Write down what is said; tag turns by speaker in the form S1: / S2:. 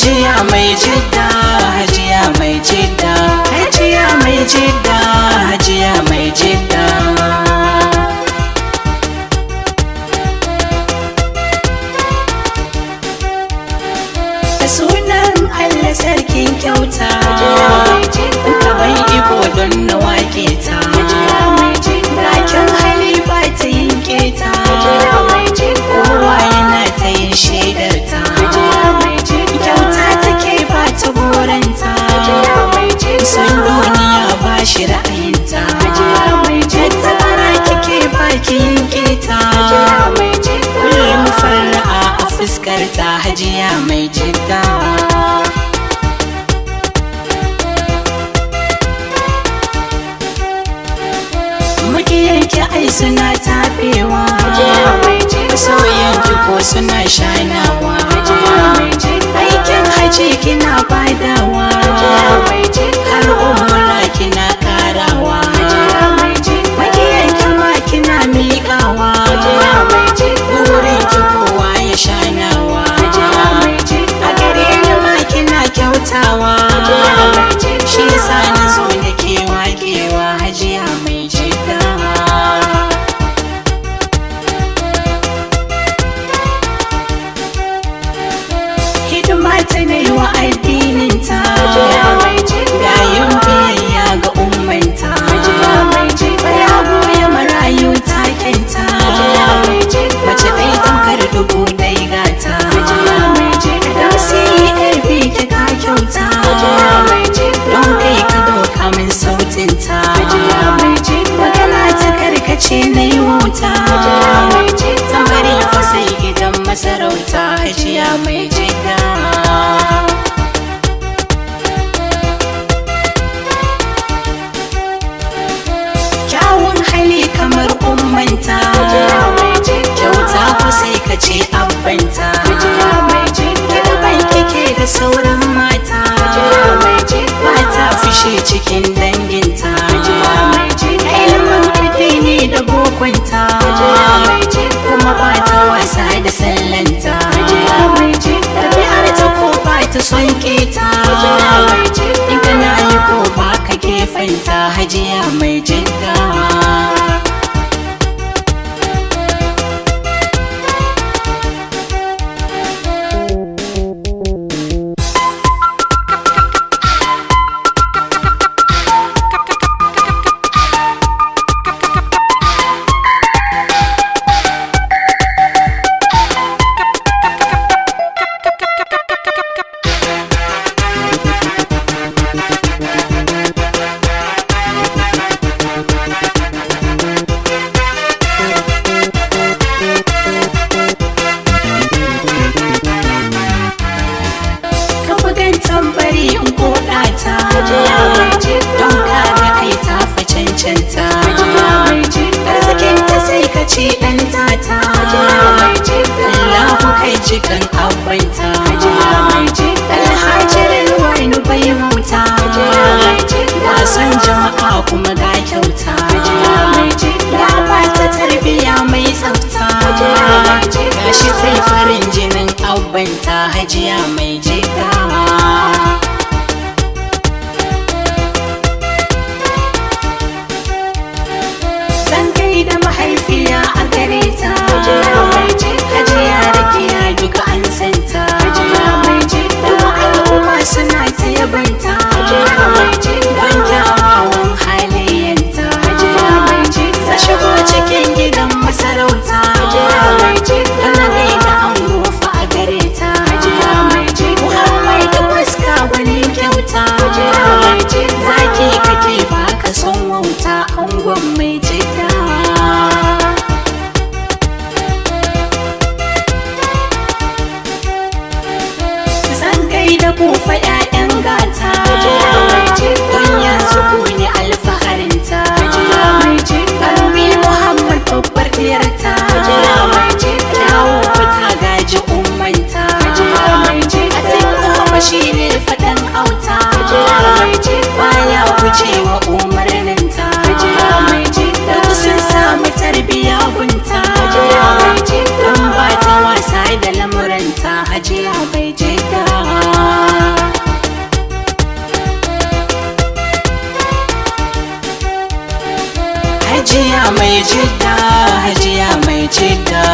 S1: hajiya mai jidda, hajiya mai jidda, hajiya mai jidda, hajiya mai jidda. Sunan Allah sarkin kyauta, ka bai iko don na wake ta. Rakin hali ba ta yin keta, kowa yana ta yin shaidar ta. Kyauta take ba ta goranta, son duniya ba shi ra'ayinta. Tattara kike ba ki yin keta, kullum fara'a a fuskarta. Hajiya mai jidda. Makiyanki ai suna tafewa, masoyanki ko suna shanawa. Aikin haji kina badawa, har umra kina karawa. Makiyanki ma kina miƙawa, burinki kowa ya shanawa. A gare ni ma kina kyautawa, shi yasa na zo da kewa kewa. Hajiya mai jidda. Hidima ta yi wa addininta, yayin biyayya ga ummanta. Ya goya marayu takenta, mace ɗai tamkar dubu ɗai gata. Don CRB kika kyauta, don kai ka doka min sautinta. Magana ta karkace na yi wuta, tambari fa sai gidan masarauta. Hajiya mai jidda. Kyawun hali kamar ummanta, kyauta ku sai ka ce abbanta. Kirban kike da sauran mata, mata fishe cikin danginta. Ilimin addini da bokonta, kuma ba ta wasa da sallanta. Ɗabi'ar ta ko ba ta son keta, in kana yi ko ba ka gefenta. Hajiya mai jidda. Tambari in koɗa ta, don kaga ai ta fa cancanta. Arzikinta sai ka ce ɗan tata, Allahu kai jikan abbanta. Alhajirin wani bai mauta, ba son jama'a kuma ga kyauta. Ya bata tarbiya mai tsafta, gashi sai farin jinin abbanta. Hajiya mai jidda. Da mahaifiya a gare ta, hajiya rakiya duka an santa. Duka al'umma suna ta yabanta, don kyawawan halayyanta. Ta shigo cikin gidan masarauta, ana gaida an rufa a gare ta. Muhammad da fuska wani kyauta, zaki kake baka son wauta. Angon mai jidda. Da ku fa 'ya'yan gata, don yanzu ku ne alfaharinta. Albi Muhammad babbar diyarta, kyawu ku ta gaji ummanta. A kuma shi ne faɗan auta, baya gujewa umarninta. Duk sun samu tarbiya gunta, don ba ta wasa da lamuranta. Hajiya mai jidda. hajiya mai jidda, hajiya mai jidda.